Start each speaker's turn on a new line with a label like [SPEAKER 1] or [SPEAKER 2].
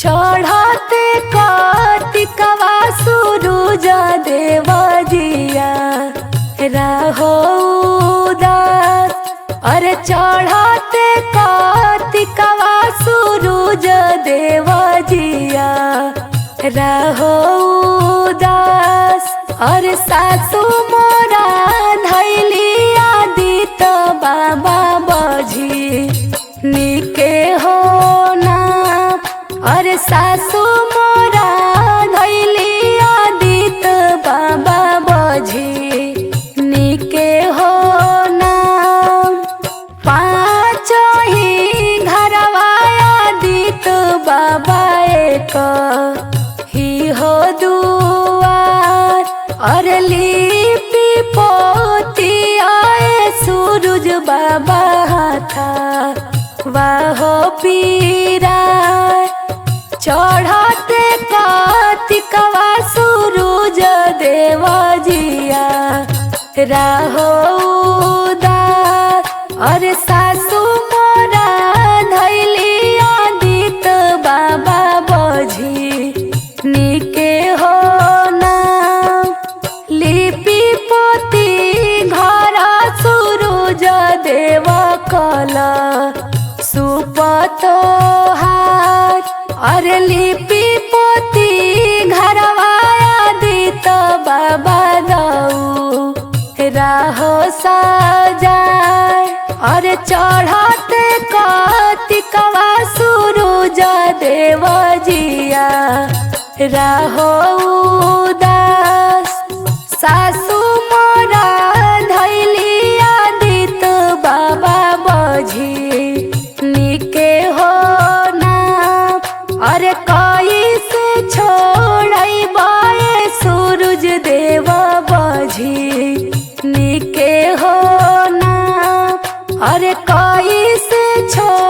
[SPEAKER 1] चढ़ते कार्तिकवा सूरज देवजिया रहो उदास। अरे चढ़ते कार्तिकवा सूरज देवजिया रहो उदास। अरे सासु मोरा धैली आदित बाबा बझी निके हो ना। अरे सासु मोरा धैली आदित बाबा बझी निके हो ना। पाँच ही घरवा आदित बाबा एक ही हो दुआर। अरे लिपि पोती आए सूरज बाबा हाथा वाहो पीरा। चढ़ते कार्तिकवा सूरज देवजिया रहो उदास। अरे सासु मोरा धैली आदित बाबा बझी निके हो ना। लिपि पोती घर सूरज देव कला सुपतो हार। अरे लिपि पोती घरवा आदित बाबा दऊ राहो सजाय। अरे चढ़ते कार्तिकवा सूरज देवजिया रहो उदास। सासु मोरा धैली आदित बाबा बझी निके हो ना। अरे कैसे छोड़ै बाए सूरज देव बझी निके हो ना। अरे कैसे छोड़